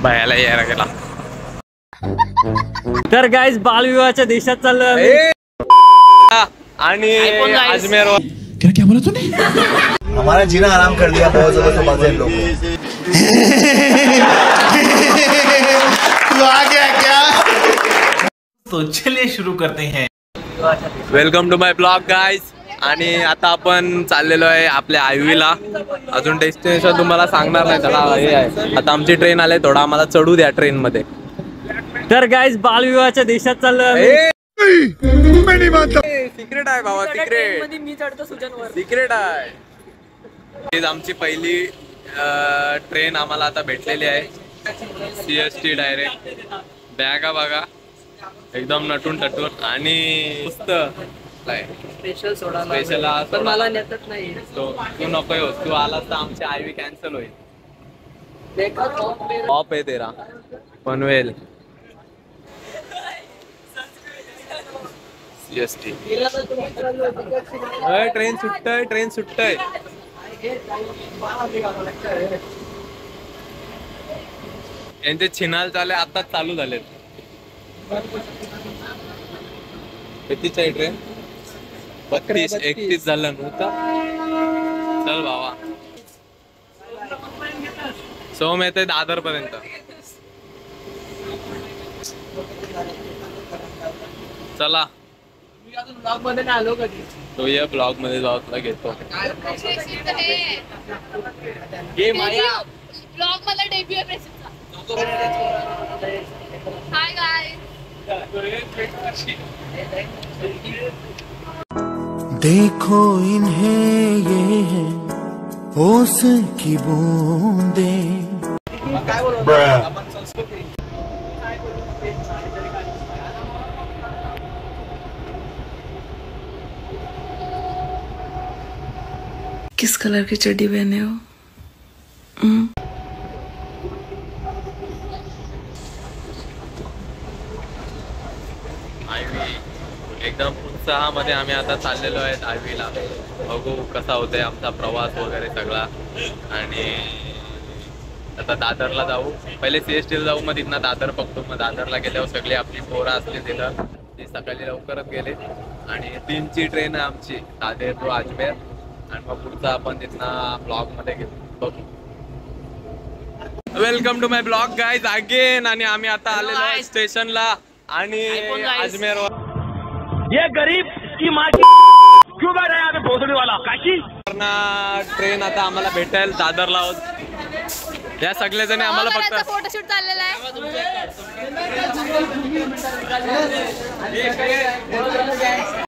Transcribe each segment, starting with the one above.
बायाला यायला गेला। तर गाइस बालविवाहाच्या देशात चाललो आणि अजमेर। क्या बोला तूने? हमारा जीना आराम कर दिया बहुत ज्यादा समाज लोगों को। तू आ गया क्या? तो चलिए शुरू करते हैं। Welcome to my blog guys. आणि आता आपण चाललेलो आहे आपल्या आयवीला। अजून डेस्टिनेशन तुम्हाला सांगणार नाही, चला हे आहे आता आमची ट्रेन आले, थोडा आम्हाला चढू द्या ट्रेन मध्ये। तर गाइस बालविवाहाच्या देशात चाललो सिक्रेट आहे बाबा, सिक्रेट मी चढतो सुजनवर, सिक्रेट आहे। ही आमची पहिली ट्रेन आम्हाला आता भेटलेली आहे, CST डायरेक्ट। बॅगा बघा एकदम नटून टटून आणि मस्त स्पेशल सोडा स्पेशल पण मला नेतच नाही। तू नको येऊस, तू आलास तर आमची आयवी कॅन्सल होईल। ऑफ आहे तेरा पनवेल CST। ट्रेन सुटतय, ट्रेन सुटतय। यांचे छिनाल चाले आताच चालू झालेत। कितीच आहे ट्रेन? 32 31 झालं नव्हतं। चल बाबा, सोम येते दादर पर्यंत। चला ब्लॉग मध्ये नाही आलो कधी, तो या ब्लॉग मध्ये जाऊ, तुला घेतो। ब्लॉग मला डेब्यू आहे प्रेसचा। Hi guys. देखो इन्हें ये है होश की बूंदें। किस कलर की चड्डी पहने हो? आयवी एकदम उत्साहामध्ये आम्ही आता चाललेलो आहेत आयवीला। बघू कसा होतोय आमचा प्रवास वगैरे सगळा। आणि आता दादरला जाऊ, पहिले CST ला जाऊ, मग तिथनं दादर बघतो। मग दादरला गेल्यावर सगळी आपली पोरं असली तिथं, ती सकाळी लवकरच गेले। आणि 3ची ट्रेन आहे आमची, दादर टू अजमेर। आणि मग पुढचा आपण तिथनं ब्लॉग मध्ये घेतो, बघू। Welcome to my blog guys again. आणि आम्ही आता आलेलो आहे स्टेशनला आणि अजमेरवर। ये गरीब की माँ की क्यों बैठा है यहाँ पे भोसड़ी वाला काशी? ट्रेन आता आम्हाला भेटेल दादरला आहोत। या सगळे जण आम्हाला फक्त फोटोशूट चाललेला आहे।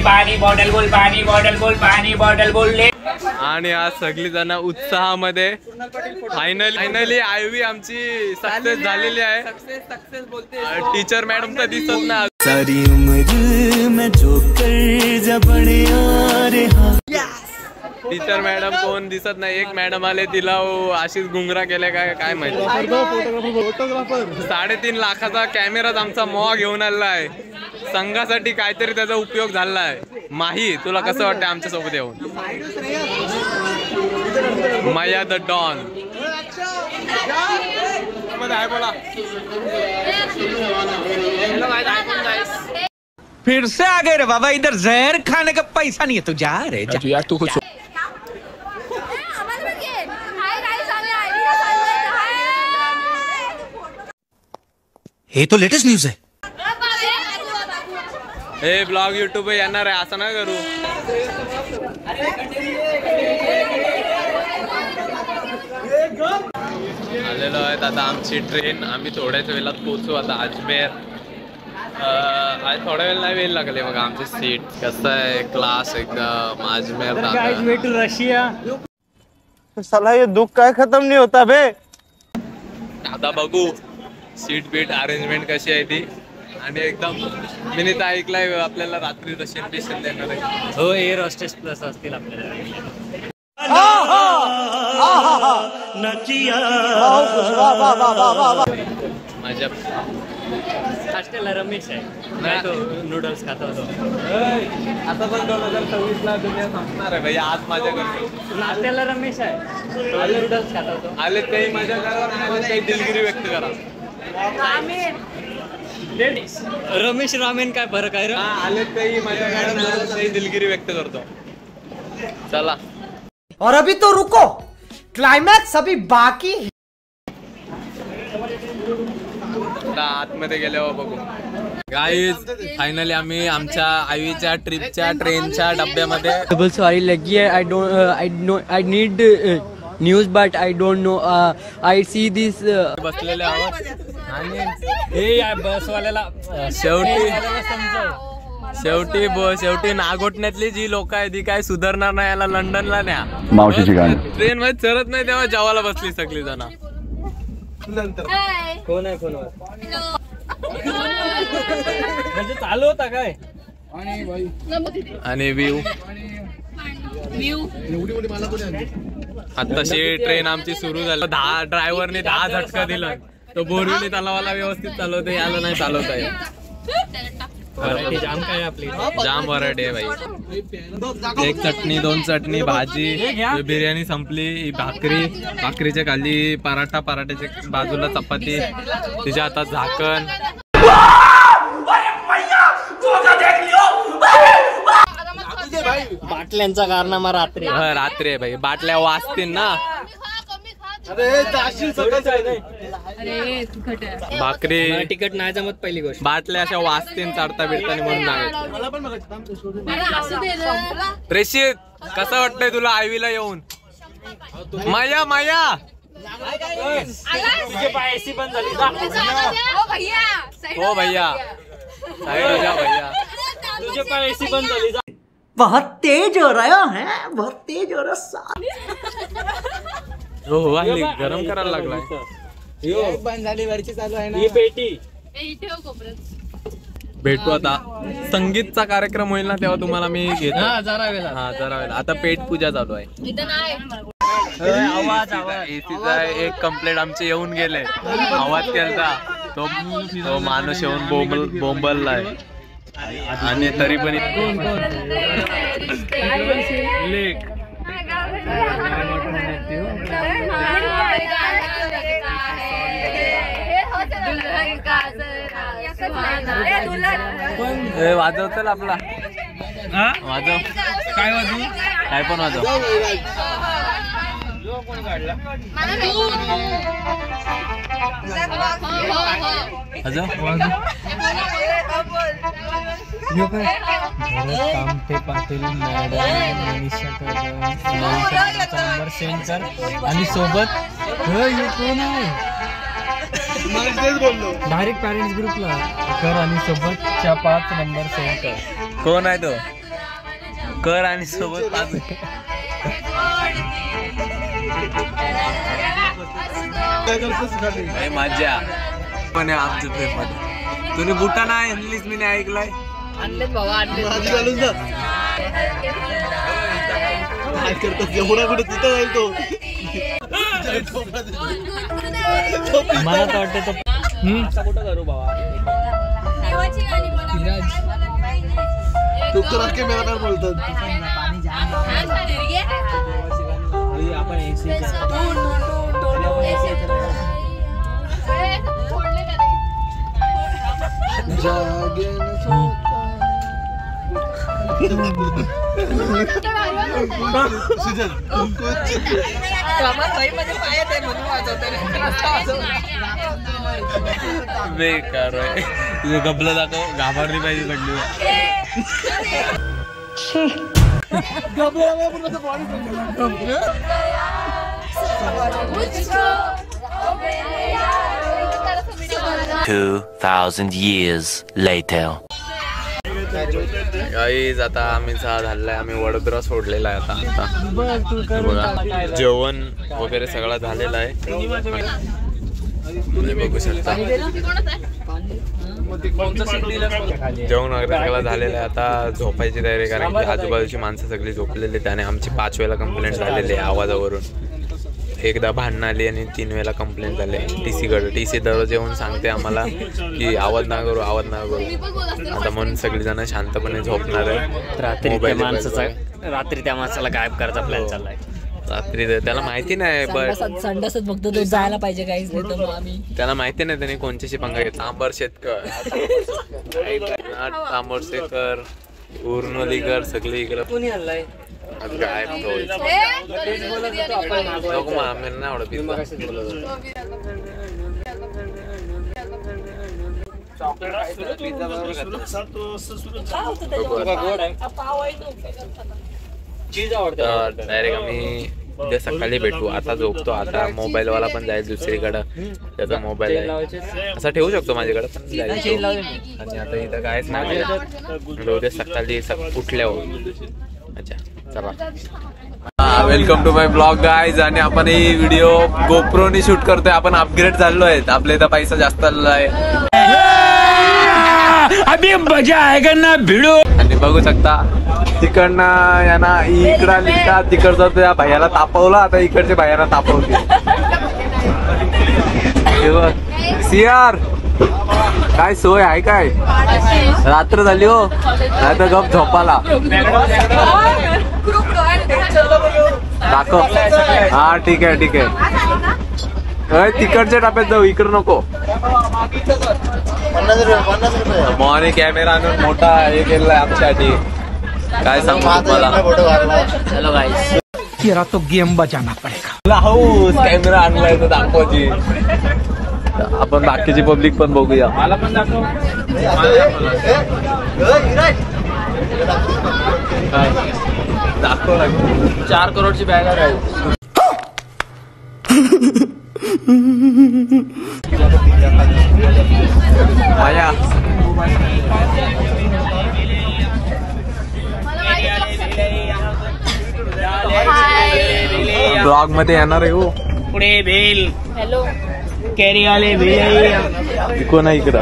पानी बॉटल बोल, पानी बॉटल बोल, पानी बॉटल बोल ले। आणि आज सगळी जण उत्साहामध्ये फायनली आयवी आमची सक्सेस झालेली आहे। सक्सेस बोलते टीचर मॅडम तर दिसत ना, सारी उम्र में जो कर जबड़े आ रहा। टीचर मॅडम कोण दिसत नाही। एक मॅडम आले, तिला अशीच गुंगरा केल्या काय माहिती। 3.5 लाखाचा कॅमेराच आमचा मोहा घेऊन आलेला आहे। संघासाठी काहीतरी त्याचा उपयोग झाला आहे। माही, तुला कसं वाटतं आमच्या सोबत येऊन? माया द डॉन बोला। फिर से आ गए रे बाबा, इधर जहर खाने का पैसा नहीं है, तू जा रे जा। यार तू कुछ ये तो लेटेस्ट न्यूज़ है। हे ब्लॉग यूट्यूब येणार आहे, असं नाही करू। आलेलो आहेत आता आमची ट्रेन। आम्ही थोड्याच वेळात पोहोचू आता अजमेर। थोड्या वेळ नाही, वेळ लागले बघा। आमची सीट कसं आहे, क्लास एकदम अजमेर दादर। रशिया साला ये दुख काय खत्म नहीं होता बे। आता बघू सीट बीट अरेंजमेंट कशी आहे ती। आणि एकदम मी तर ऐकलंय आपल्याला रात्री रशियन पेशंट देणार आहे। हो, एअर होस्टेस प्लस असतील आपल्याला। माझ्या हॉस्टेलला रमेश आहे, नाही तो नूडल्स खाता होतो। आता पण 2026 ला दुनिया संपणार आहे भाई। आज माझ्या घरी नाश्त्याला रमेश आहे, तो नूडल्स खाता होतो। आले काही माझ्या घरावर, काही दिलगिरी व्यक्त करा। रमेश रामेन काय फरक आहे रे? आले काही माझ्या गाड्या दिलगिरी व्यक्त करतो. चला और अभी तो रुको, क्लाइमैक्स अभी बाकी. आतमध्ये गेल्यावर बघू. गाईज फायनली आम्ही आमच्या आईच्या ट्रिपच्या ट्रेनच्या डब्यामध्ये. सॉरी लगी है. I need news but I don't know. I see this. बसलेले आहोत आणि हे बसवाल्याला शेवटी नागोठण्यातली जी लोक आहेत ती काय सुधारणार नाही. याला लंडनला न्या. मावशीची गाणी. ट्रेन मध्ये चढत नाही तेव्हा जेवायला बसली सगळी जण. कोण आहे फोनवर? म्हणजे चालू होता काय? आणि व्ह्यू आताशी ट्रेन आमची सुरू झाली. ड्रायव्हरने 10 झटका दिलं. तो बोरिवली तलावाला व्यवस्थित चालवतो, याला नाही चालवता येत. जाम काय आपली जाम व्हरायटी आहे भाई. एक चटणी, 2 चटणी, भाजी, बिर्याणी संपली. ही भाकरीच्या खाली पराठा, पराठ्याच्या बाजूला चपाती, तिच्या हातात झाकण. बाटल्यांचा कारनामा रात्री. रात्री आहे भाई. बाटल्या वाजतील ना. भाकरी तिकट नाही जमत पहिली गोष्ट. बाटल्या अशा वाजतील चढता बिडताना म्हणून नाही. प्रेषित कसं वाटतंय तुला आयवीला येऊन? माया माया तुझे पाय एसी बंद झाली. हो भैया साइड हो जा भैया. तुझे पाय एसी बंद झाली. बहुत तेज हो रहा है, बहुत तेज हो रहा. हो हल्ली गरम करायला लागलाय. बंद झाली, वरची चालू आहे ना. ही पेटी भेटू आता. संगीतचा कार्यक्रम होईल ना तेव्हा तुम्हाला मी घेतो. जरा वेळा. जरा वेळ. आता पेट पूजा चालू आहे. आवाज एसीचा एक कंप्लेंट आमचे येऊन गेले. आवाज केलता तो माणूस येऊन बोंबललाय. आणि तरी पण लेक वाजवतल आपला. वाजव. काय वाजव? काय पण वाजव. Kamthe Patil madam Manisha number send कर. आणि सोबत कोण आहे? डायरेक्ट पॅरेंट्स ग्रुपला कर आणि सोबतच्या 5 नंबर सेंड कर. कोण आहे तो? कर आणि सोबत 5. मजा पण आमच्या ट्रिप मध्ये. तुम्ही बुटा नाही आणलीस, मी नाही ऐकलाय. आणलेत बाबा, आणलेत. मला तर वाटतं कुठं करू बाबा. बोलतात आपण एसी बेकार आहे. तुझं गबलं दाखव. घाबरली पाहिजे सगळी. $2,000 years later. गाईज आता आम्ही झालेला. आम्ही वडोदरा सोडलेला आहे आता. बघा जेवण वगैरे सगळं झालेलं आहे. बघू शकता जेवण वगैरे सगळं झालेलं आहे. आता झोपायची तयारी, कारण की आजूबाजूची माणसं सगळी झोपलेली. त्याने आमची 5 वेळा कंप्लेंट झालेली आहे आवाजावरून. एकदा भांडण आली आणि 3 वेळा कंप्लेंट झाली TC-कडे. TC दररोज येऊन सांगते आम्हाला की आवाज ना करू, आवाज ना करू. आता म्हणून सगळीजण शांतपणे झोपणार आहे. रात्री त्या माणसाला गायब करायचा प्लॅन चाललाय. रात्री त्याला माहिती नाही संडासच बघतो तो जायला पाहिजे काहीच नाही तर मग आम्ही त्याला माहिती नाही त्याने कोणच्याशी पंगा घेतला. तांबर शेतकर तांबर शेतकर उर्नलीकर सगळे इकडे कोणी हल्लाय काय नको मग आम्ही नाही आवडत डायरेक्ट आम्ही उद्या सकाळी भेटू. आता झोपतो, आता मोबाईल वाला पण जाईल दुसरीकडं, त्याचा मोबाईल आहे असं ठेवू शकतो माझ्याकडे पण जायचं. आणि आता इथं कायच नाही, उद्या सकाळी उठल्यावर. अच्छा चला, welcome to my blog guys. आणि आपण ही व्हिडिओ गोप्रोनी शूट करतोय. आपण अपग्रेड झालो आहेत, आपल्या इथं पैसा जास्त आलेला आहे. अभी मजा आएगा ना भिडो. आणि बघू शकता तिकडनं यांना इकडं लिहिता, तिकडचं त्या भैयाला तापवलं, आता इकडच्या भैयाला तापवते. सियार काय सोय आहे काय? रात्र झाली हो, नाही तर गप झोपाला दाखव. हा ठीक आहे ठीक आहे, तिकडच्या टप्प्यात जाऊ, इकडं नको. मॉर्निंग कॅमेरा आणून मोठा हे केलाय आमच्यासाठी, काय सांगू तुम्हाला. चलो गाइस, तेरा तो गेम बजाना पडेगा. हाऊस कॅमेरा आणलाय तर दाखवायची. आपण बाकीची पब्लिक पण बघूया. मला पण दाखव. 4 करोडची बॅग आहे. माया ब्लॉग मध्ये येणार आहे हो. पुढे बेल हॅलो कॅरी आले बेल कोण आहे इकडं?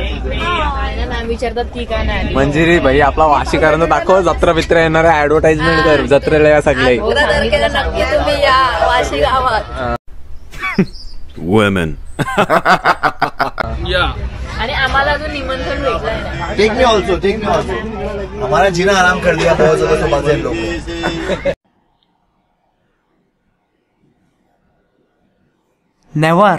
विचारतात ती काय नाही मंजिरी भाई आपला वाशीकरांना दाखव. जत्रा बित्रा येणार आहे, ऍडव्हर्टाइजमेंट कर जत्रेला या सगळे. तुम्ही या वाशी गावात. Women. आणि आम्हाला अजून निमंत्रण भेटलंय ना. टेक मी ऑल्सो हमारा जीना आराम कर दिया बहुत ज्यादा समाज लोग. नेवर.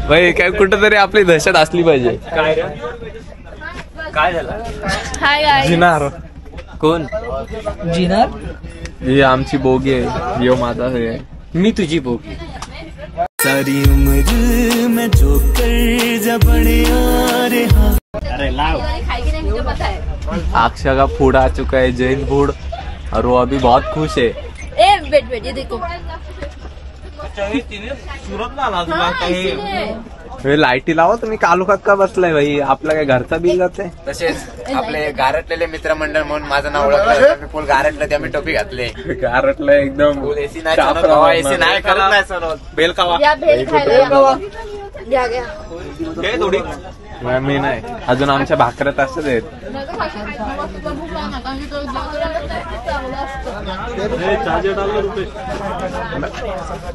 भाई काय कुठं तरी आपली दहशत असली पाहिजे. काय झालं? Hi guys. जिनार कोण जिनार? ही आमची बोगी आहे, यो माझा हे आहे. मी तुझी बोगी. सारी उम्र में जो कर जबड़े आ रे हाँ. अरे लाओ. खाई की नहीं मुझे पता है. अक्षय का फूड आ चुका है, जैन फूड, और वो अभी बहुत खुश है. ए वेट ये देखो. लाईटी लावा तुम्ही. कालुकात का बसलाय भाई? आपला काय घरचा बिल जाते. तसेच आपले गारटलेले मित्रमंडळ म्हणून माझं नाव ओळखलं. मी फुल गारटलं, त्यामुळे टोपी घातले. गारटलं एकदम. एसी नाही चालत बाबा, एसी नाही करत नाही सर. बेल खावा. या भेल खायला घ्या घ्या. थोडी मी नाही अजून आमच्या भाकऱ्यात असत आहेत.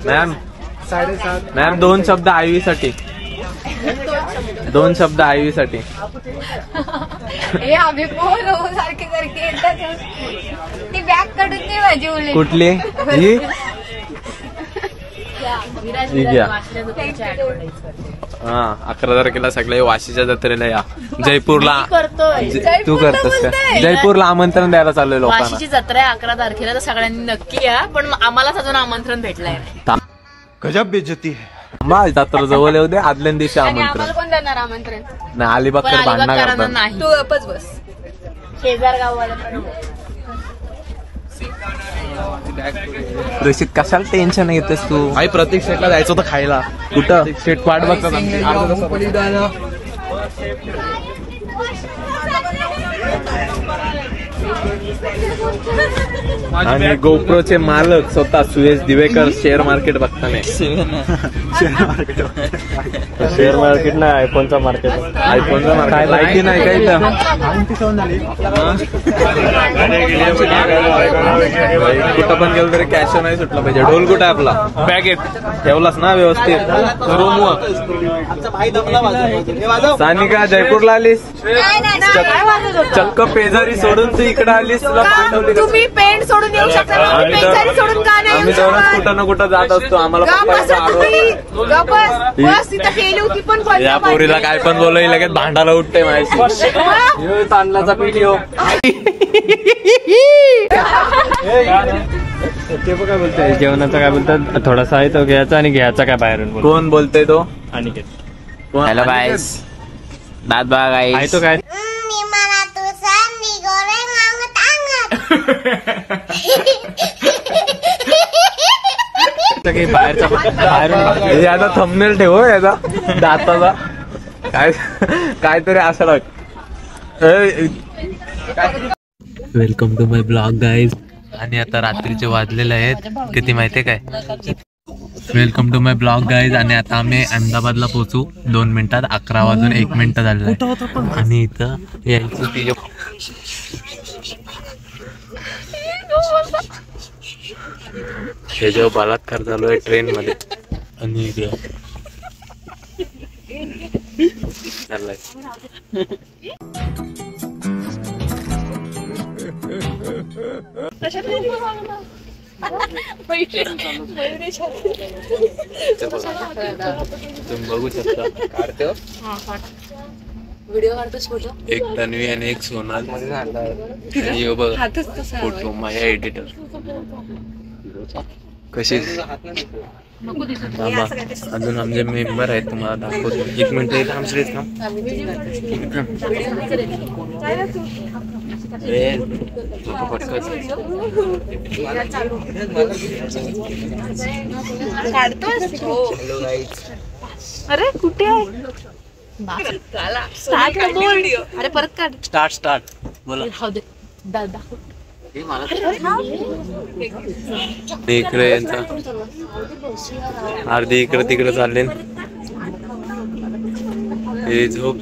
मॅम मॅम 2 शब्द आयवी साठी. 2 शब्द आयवी साठी. हे आम्ही पोर सारखे सारखे येतात. ती बॅग काढून दे माझी उलट. कुठली ही? घ्या. हा 11 तारखेला सगळे वाशीच्या जत्रेला या. जयपूरला तू करतोस का? जयपूरला आमंत्रण द्यायला चाललोय लोकांना. वाशीची जत्रा आहे 11 तारखेला, तर सगळ्यांनी नक्की या. पण आम्हालाच अजून आमंत्रण भेटलंय. गजब बेइज्जती है. जत्रा जवळ येऊ दे, आदल्या दिवशी आमंत्रण. कोण देणार आमंत्रण? नाही अलिबागकर भांडणं करतात. नाही तू गप्पच बस. शेजार गाववाला पण. रशीद कशाला टेन्शन घेतेस तू? भाई प्रत्येक सेटला जायचं होतं खायला. कुठं सेट वाट बघतात आणि गोप्रोचे मालक स्वतः सुयश दिवेकर शेअर मार्केट बघताना. शेअर मार्केट नाही, आयफोनचा मार्केट. आयफोनचा मार्केट लाईटी नाही काय इथं? कुठं पण गेलं तरी कॅश नाही सुटला पाहिजे. ढोल कुठं आहे आपला? बॅगेत ठेवलास ना व्यवस्थित? सानिका जयपूरला आलीस? चक्क पेजारी सोडून तू इकडे आलीस. तुम्ही पेंट सोडून येऊ शकता, पेंट सोडून का नाही आम्ही दोनच कुठं ना कुठं जात असतो, आम्हाला बस तिथं केली होती पण या पोरीला काय पण बोललं लगेच भांडायला उठते माझी तांदळाचा व्हिडिओ. ते काय बोलतोय जेवणाचं काय बोलतात, थोडासा आहे तो घ्यायचा आणि घ्यायचा काय बाहेरून. कोण बोलतोय तो? आणि हॅलो गाईस, दात बघा गाईस. आहे तो काय बाहेरचा बाहेरून हे आता थंबनेल ठेव याचा दाताचा काय काहीतरी असं लाग. Welcome to my blog guys. आणि आता रात्रीचे वाजलेले आहेत किती माहितीये काय? Welcome to my blog guys. आणि आता आम्ही अहमदाबादला पोहोचू 2 मिनिटात. 11 वाजून 1 मिनिट झालेलं आहे आणि इथं यायचं तिच्या हे जेव्हा बलात्कार चालू आहे ट्रेन मध्ये आणि चाललाय. तुम्ही बघू शकता एक तन्वी आणि एक सोनाल आणि बघा फोटो माझ्या एडिटर कशी. अजून आमचे मेंबर आहेत तुम्हाला दाखवतो. 1 मिनिट इथं आमचे अरे कुठे आहे? अरे परत काढ. स्टार्ट बोला. इकडे यांचा अर्धे इकडे तिकडे चालले. हे झोप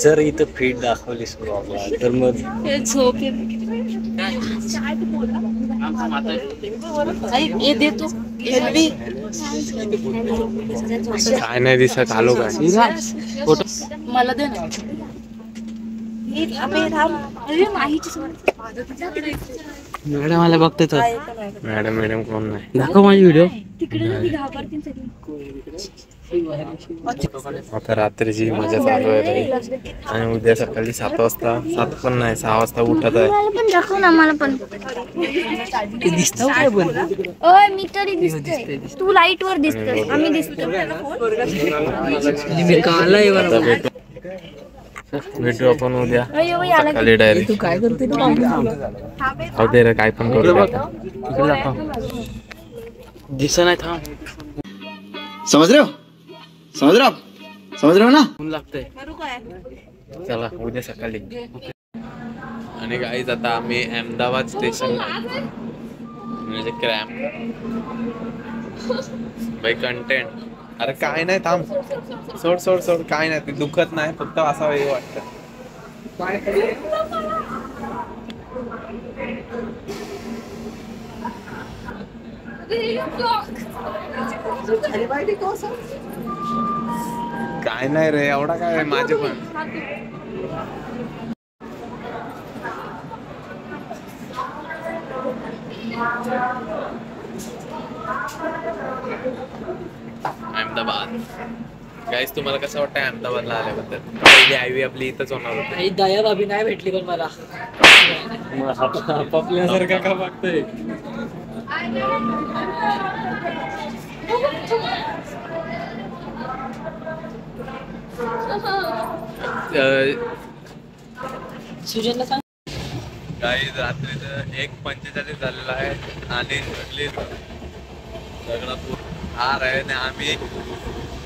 जर इथं फीड दाखवलीस तर मग झोप देतो. काय नाही दिसत. आलो काय मला दे ना. मॅडम आला बघते तर. मॅडम कोण नाही. दाखव माझी व्हिडिओ. आता रात्रीची मजा चालू आहे आणि उद्या सकाळी 7 वाजता 7 पण नाही 6 वाजता उठत आहे. मी तरी दिसतोय. तू लाईट वर दिसतोय. आम्ही दिसतो. भेटू आपण उद्या सकाळी डायरेक्ट. तू काय करते रे? काय पण करू. दिसत नाही. थांब. समझ रहे हो ना? ऊन लागतंय. चला उद्या सकाळी. आणि गाईज आता आम्ही अहमदाबाद स्टेशन म्हणजे क्रॅम्प बाई कंटेंट. अरे काय नाही थांब. सोड काय नाही. ते दुखत नाही फक्त असं हे वाटतं. काय नाही रे एवढा काय माझे पण. अहमदाबाद गाईस तुम्हाला कसं वाटतं अहमदाबादला आल्याबद्दल? पहिली आयवी आपली इथंच होणार होती. दया बाबी नाही भेटली पण मला आपल्यासारखा का वागतोय. सुजनला सांग. गाईज रात्रीचं 1:45 झालेला आहे आणि सगळा हार आहे आणि आम्ही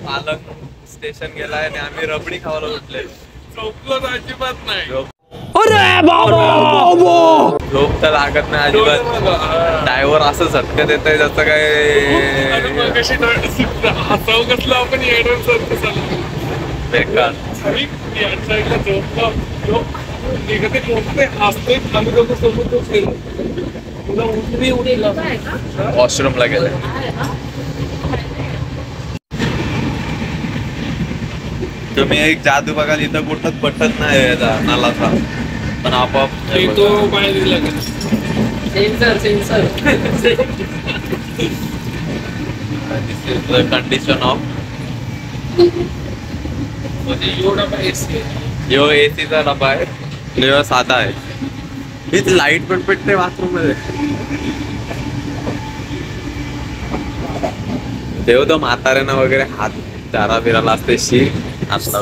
पालक स्टेशन गेलाय आणि आम्ही रबडी खावायला उठले. झोपलो अजिबात नाही. झोप तर लागत नाही अजिबात. ड्रायव्हर असं झटकत येत आहे जसं काय हसाव कसलं आपण बेकार. वॉशरूमला गेले. तुम्ही एक जादू बघाल इथं कुठंच पटत नाही याचा नालाचा. पण आपोआप कंडिशन ऑफ यो एसीचा डबा आहे, यो साधा आहे. हीच लाईट पण पेटते बाथरूम मध्ये. देव तो म्हाताऱ्यानं वगैरे हात चारा फिरायला असते शी असला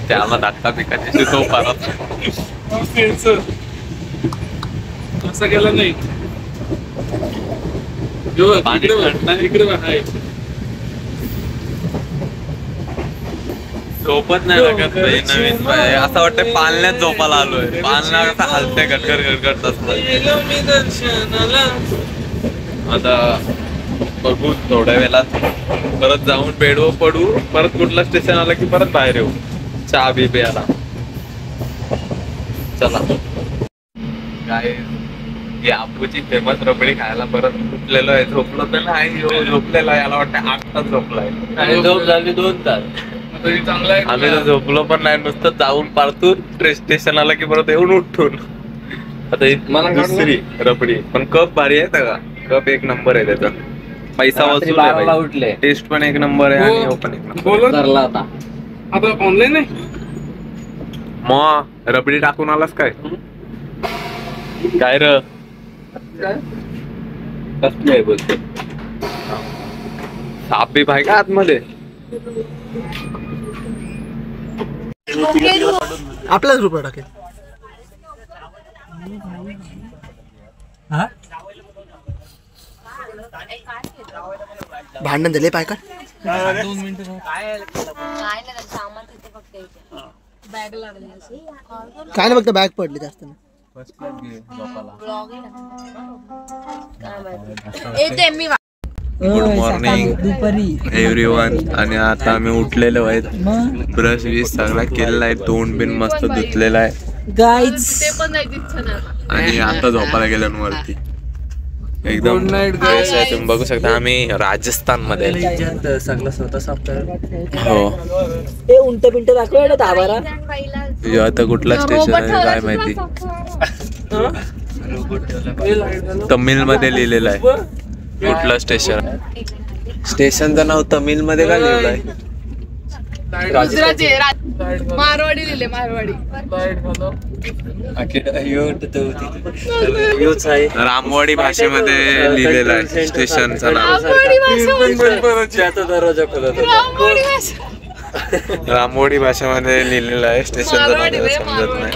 त्याला धक्का पिकाची तो परत असं केलं नाही. झोपत नाही लागत भाई. नवीन असं वाटतं पालण्यात झोपायला आलोय. पालना कसा हलते गटगर गटगट तसं. आता बघू थोड्या वेळात परत जाऊन बेडवर पडू. परत कुठलं स्टेशन आलं की परत बाहेर येऊ चहा बी प्यायला. चला काय ही आपूची फेमस रबडी खायला परत उठलेलो आहे. झोपलो तर नाही, झोपलेला याला वाटतं 8 तास झोपलाय. झोप झाली 2 तास. आम्ही तर झोपलो पण नाही, नुसतं जाऊन पाळतून स्टेशन आला की परत येऊन उठून. आता दुसरी रबडी पण कप भारी आहे का? कप एक नंबर आहे त्याचा. पैसा वसूल आहे, टेस्ट पण एक नंबर आहे आणि पण एक नंबर. आता ऑनलाईन आहे मग रबडी टाकून आलास काय? काय र कसली आहे बोलते? साप बी पाहिजे आतमध्ये. आपल्याच ग्रुपला टाकेल. भांडण झाले पाय का? काय नाही फक्त बॅग पडली जास्त. Good morning everyone. आणि आता आम्ही उठलेलो आहेत. ब्रश विश सगळा केलेला आहे. तोंड बिन मस्त धुतलेला आहे आणि आता झोपायला गेल्यांवरती एकदम फ्रेश आहे. तुम्ही बघू शकता आम्ही राजस्थान मध्ये सगळं स्वतः साफ हो. उंट पिंट दाखव दाबारा. आता कुठला स्टेशन आहे काय माहिती. तमिळ मध्ये लिहिलेलं आहे कुठलं स्टेशन. स्टेशनचं नाव तमिळ मध्ये का लिहिलंय? मारवाडी लिहिले मारवाडी. रामवाडी भाषेमध्ये लिहिलेलं आहे स्टेशनचं नाव. रामवाडी भाषेमध्ये लिहिलेलं आहे स्टेशनचं नाव समजत नाही.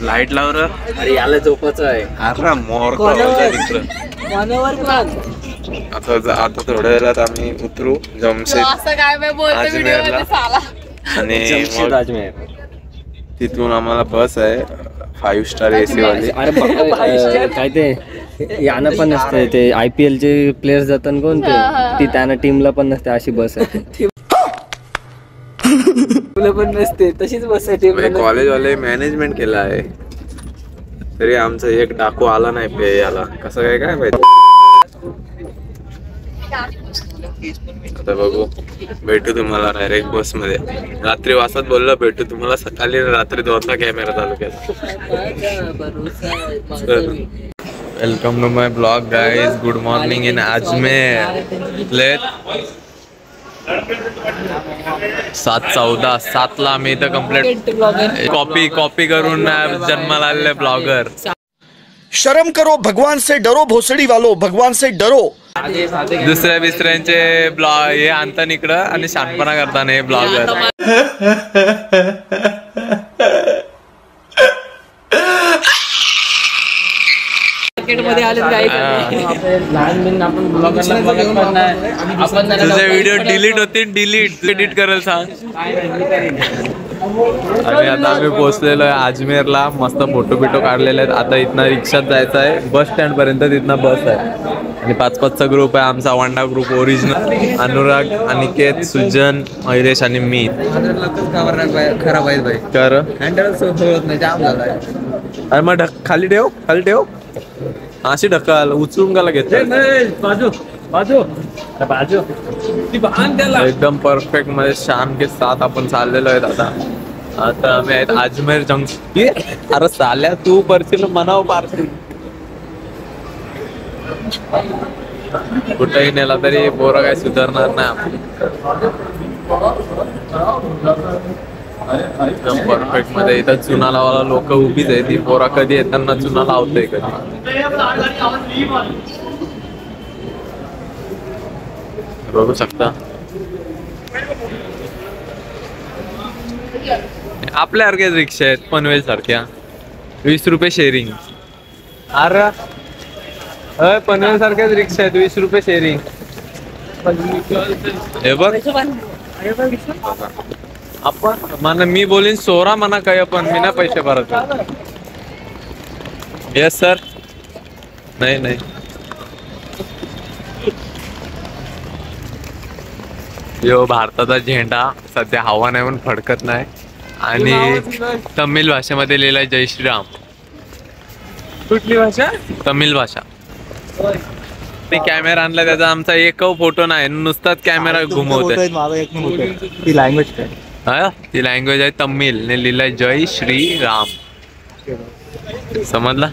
लाईट लावर अरे याला झोपायचं आहे. अरे मोर आता थोड्या वेळात आम्ही उतरू जमशेद अजमेरला. आणि तिथून आम्हाला बस आहे 5 स्टार AC वाली. अरे काय ते यानं पण नसते ते IPL चे प्लेयर्स जातात कोण ते त्यांना टीमला पण नसते अशी बस आहे. पण नसते तशीच बस आहे. कॉलेज वाले मॅनेजमेंट केलं आहे तरी आमचं एक डाकू आला नाही पे याला. कसं काय काय माहिती. आता बघू भेटू तुम्हाला डायरेक्ट बस मध्ये. रात्री वाजता बोललो भेटू तुम्हाला सकाळी. रात्री 2चा कॅमेरा चालू केला. Welcome to my blog guys. Good morning in Ajmer. 7:14 7ला आम्ही इथं कम्प्लीट कॉपी करून जन्माला आलेले ब्लॉगर. शर्म करो, भगवान से डरो, भोसड़ी वालो भगवान से डरो. दुसऱ्या बिसऱ्यांचे ब्लॉग हे आणतात इकडं आणि शानपणा करताना हे ब्लॉगर. तुझे व्हिडिओ डिलीट होतील. डिलीट एडिट करायला सांग. आणि आता आम्ही पोहोचलेलो आहे अजमेरला. मस्त फोटो बिटो काढलेले आहेत. आता इथनं रिक्षात जायचं आहे बस स्टँड पर्यंत. तिथनं बस आहे आणि 5-5चा ग्रुप आहे आमचा. वांडा ग्रुप ओरिजिनल. अनुराग, अनिकेत, सुजन, मयुरेश आणि मी. खराब आहे भाई. कर हँडल सोडत नाही जाम झालाय. अरे मग खाली ठेव. अशी ढकल उचलून गाला घेत. बाजू बाजू एकदम परफेक्ट मध्ये शाम के साथ आपण चाललेलो आहेत आता आम्ही आहेत अजमेर जंक्शन. अरे साल्या तू परशील म्हणाव पार्सल कुठेही नेला तरी पोरं काय सुधारणार नाही आपली. एकदम परफेक्ट मध्ये इथं चुना लावायला लोक उभीच आहे. ती पोरा कधी येताना चुना लावते कधी बघू शकता. आपल्यासारख्याच रिक्षा आहेत पनवेल सारख्या 20 रुपये शेअरिंग. अरे पनवेल सारख्याच रिक्षा आहेत 20 रुपये शेअरिंग. हे बघ आपण मला मी बोलीन 16 म्हणा काय पण मी ना पैसे भरत. Yes sir. नाही यो भारताचा झेंडा सध्या हवा नाही म्हणून फडकत नाही आणि तमिळ भाषेमध्ये लिहिलाय जय श्रीराम. कुठली भाषा? तमिळ भाषा. ते कॅमेरा आणला त्याचा आमचा एक फोटो नाही नुसताच कॅमेरा घुमवतोय. ती लँग्वेज काय? हा ती लँग्वेज आहे तमिळ ने लिहिलाय जय श्रीराम. समजला?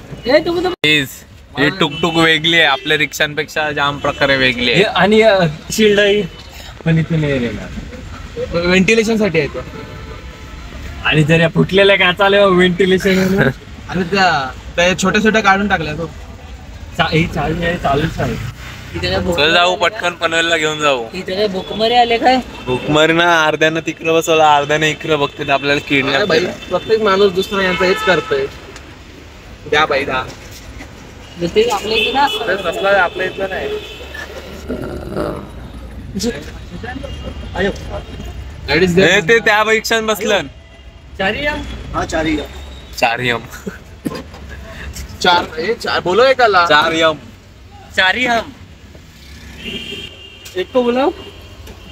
ही टुकटुक वेगळी आहे आपल्या रिक्षांपेक्षा जाम प्रकारे वेगळी आहे. आणि शिल्ड पण इथे नाही येणार व्हेंटिलेशन साठी आहे. आणि जर या फुटलेल्या काय चालू व्हेंटिलेशन आणि त्या छोट्या छोट्या काढून टाकल्या तो चालूच आहे. चल जाऊ पटकन पनवेलला घेऊन जाऊ. भुकमरे आले काय? भुकमर ना अर्ध्यानं तिकडं बसवला अर्ध्यानं इकडं बघते आपल्याला किडनॅप. प्रत्येक माणूस दुसरा यांचा हेच करतोय. द्या बाई दा आपल्या इथलं नाही. ते त्या परीक्षात बसलं. हा चारी चार यम चार बोलो एकाला 4 यम. एक को बोला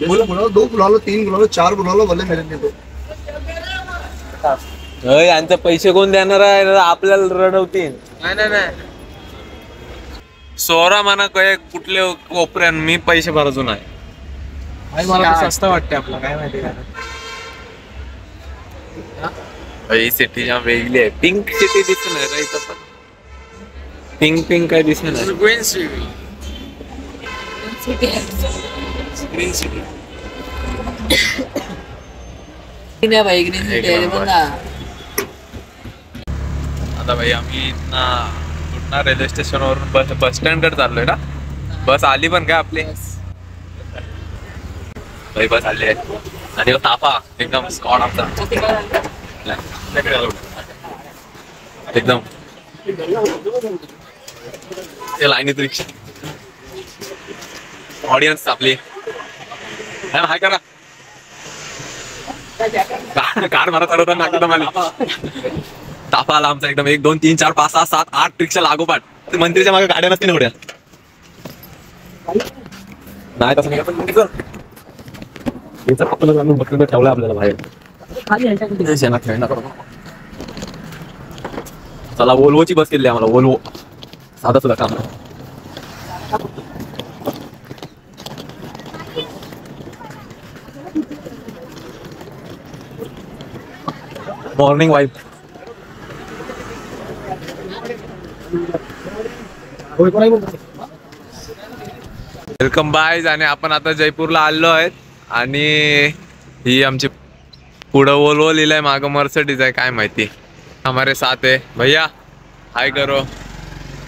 बुला 2 बुला लो 3 बुला लो 4 बुला लो भले मेरे लिए तो. यांचे पैसे कोण देणार आहे आपल्याला रडवतील. नाही 16 म्हणा काय कुठले कोपऱ्यान मी पैसे भरायचो नाही. मला स्वस्त वाटते आपला काय माहिती का. ही सिटी जाम वेगळी आहे. पिंक सिटी दिसत नाही रे इथं पण. पिंक काय दिसत नाही. Green city. ग्रीन सिटी नाही भाई. ग्रीन सिटी आहे बघ ना. आता भाई आम्ही पुन्हा रेल्वे स्टेशन वरून बस स्टँड कडे चाललोय ना. बस आली पण काय आपली भाई बस आली आहे. आणि ताफा एकदम स्कॉड आमचा एकदम लाईनीत रिक्षा ऑडियन्स आपली हाय करा. कार मारत आलो ना एकदम आली. ताफा आला आमचा एकदम 1 2 3 4 5 6 7 8 रिक्षा लागोपाठ. मंत्रीच्या मागे गाड्या नसतील एवढ्या नाही तसं ठेवलं आपल्याला बाहेर. चला वोल्वोची बस केली आम्हाला. वोल्वो साधा सुद्धा काम. Morning wife. Welcome boys. आणि आपण आता जयपूरला आलो आहेत आणि ही आमची पुढं वोल्वो लिहिलंय मागं मर्सिडीज आहे काय माहिती. हमारे साथ है भैया हाय करो.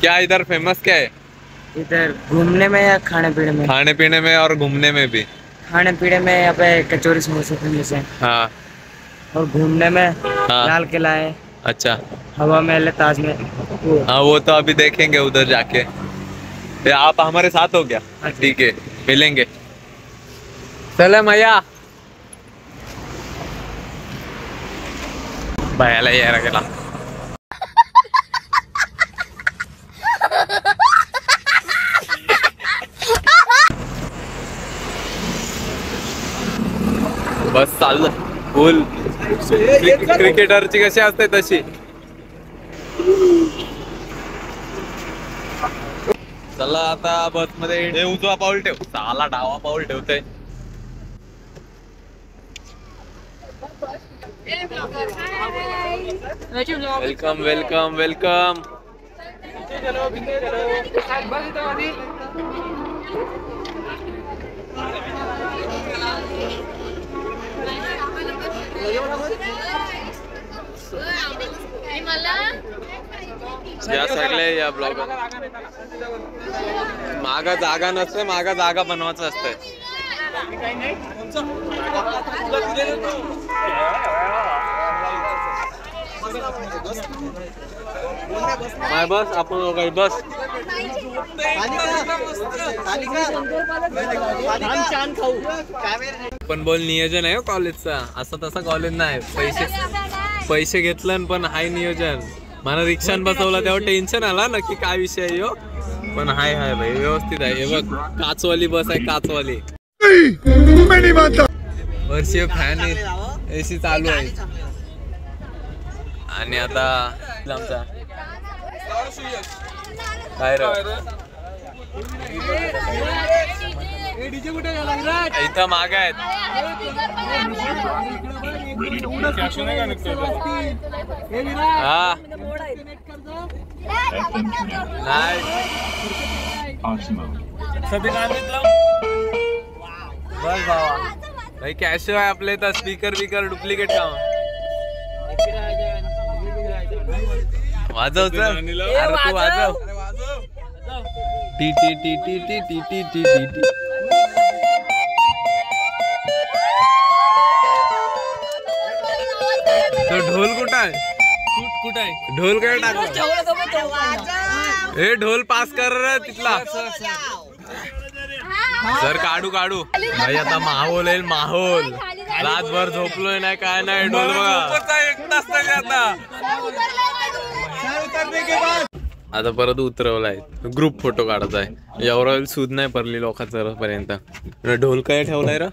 क्या इधर फेमस क्या है? इधर घूमने में या खाने पीने में? खाने पीने में और घूमने में भी. खाने पीने में यहाँ पे कचौरी समोसे फेमस है. हाँ. और घूमने में लाल किला है. अच्छा. हवा महल है ताज में. हाँ वो तो अभी देखेंगे उधर जाके. आप हमारे साथ हो क्या? ठीक है मिलेंगे. चले मैया. भैयाला यायला गेला. बस चाललं फुल. क्रिकेटरची कशी असते तशी. चला आता बस मध्ये उजवा पाऊल ठेव, साला डावा पाऊल ठेवतोय. Welcome welcome welcome. या सगळे या ब्लॉग मागा जागा नसते, मागा जागा बनवायचं असतंय. माय बस आपण काही बस पण बोल नियोजन आहे कॉलेजचा, असं तसं कॉलेज नाही. पैसे घेतलं पण हाय नियोजन. मला रिक्षान बसवला तेव्हा टेन्शन आला नक्की काय विषय आहे यो, पण हाय हाय भाई व्यवस्थित आहे. हे बघ काचवाली बस आहे, काचवाली. वर्षीय फॅन एसी चालू आहे. आणि आता आमचा काय इथं माग आहेत. हा बस भावा भाई कॅश आहे आपल्या इथं. स्पीकर बिकर डुप्लिकेट काम वाजव चल. अरे तू वाजव. T T T T T T T T T T. तो ढोल कुठं आहे? कुठं आहे ढोल? काय टाकला? हे ढोल पास कर रे तिथला. सर काढू काढू भाई. आता माहोल आहे माहोल. रातभर झोपलोय नाही काय नाही. ढोल बघा. आता परत उतरवलाय. ग्रुप फोटो काढायचा आहे. एवढा सूद नाही पडली लोकांचं पर्यंत. ढोल काय ठेवलाय रा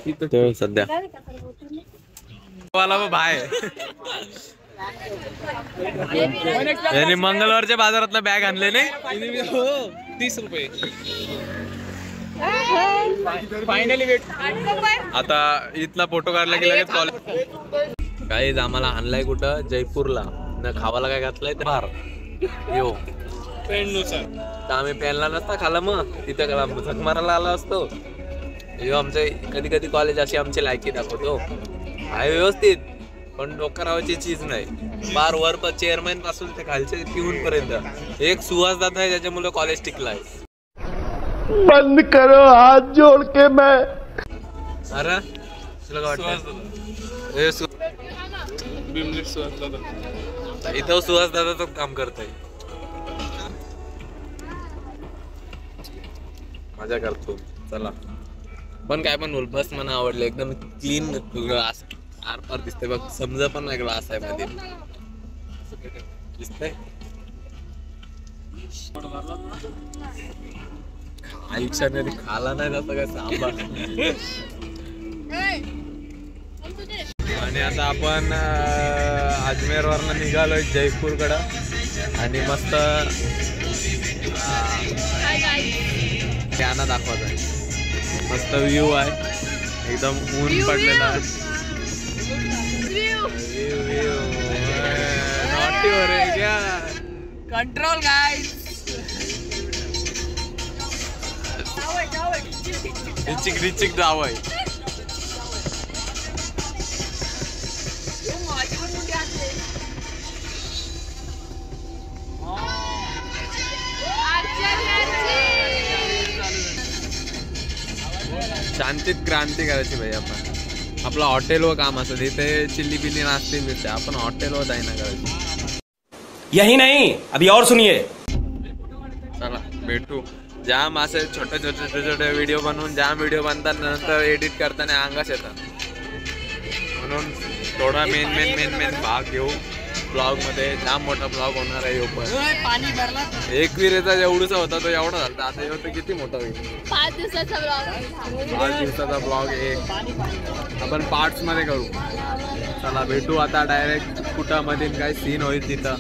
फिट करू सध्या बाय. यांनी मंगळवारच्या बाजारातला बॅग आणले नाही. 30 रुपये फायनली वेट. आता इथला फोटो काढला की लगेच कॉलेज. काही आम्हाला आणलाय कुठं जयपूरला न खावाला काय घातलंय ते बार यो तर आम्ही पेनला नसता खाला मग तिथं झक मारायला आला असतो. यो आमचे कधी कधी कॉलेज अशी आमची लायकी दाखवतो. आहे व्यवस्थित पण डोक्या रावाची चीज नाही. बार वर चेअरमॅन पासून ते खालचे पिऊन पर्यंत एक सुहास दादा आहे ज्याच्यामुळे कॉलेज टिकलाय. बंद करो हाथ जोड़ के मैं. अरे तुला काय वाटतं? इथं सुहास दादाच काम करतोय. मजा करतो. चला पण काय पण बोल बस मला आवडलं. एकदम क्लीन ग्लास आरपार दिसतंय बघ. समजा पण नाही ग्लास आहे मध्ये दिसतंय. आयुष्या खाला नाही जात काय सांबार. आणि आता आपण अजमेर वरनं निघालोय जयपूर कडं. आणि मस्त त्यांना दाखवत आहे. मस्त व्ह्यू आहे. एकदम ऊन पडलेला आहे. Control guys. रिचिक जाव आहे. शांतीत क्रांती करायची भाई. आपण आपलं हॉटेलवर काम असतं इथे चिल्ली बिल्ली नाश्ते मिळते. आपण हॉटेलवर जाई ना करायची. यही नहीं अभी और सुनिए. चला भेटू. जाम असे छोटे छोटे व्हिडिओ बनवून जाम व्हिडिओ बनतात. नंतर एडिट करताना अंगास येतात. म्हणून थोडा मेन भाग घेऊ ब्लॉग मध्ये. जाम मोठा ब्लॉग होणार आहे. पण एक विरेचा एवढूचा होता तो एवढा झाला. आता एवढं किती मोठा होईल. 5 दिवसाचा ब्लॉग एक आपण पार्ट्स मध्ये करू. चला भेटू आता डायरेक्ट कुठं मध्ये काय सीन होईल तिथं.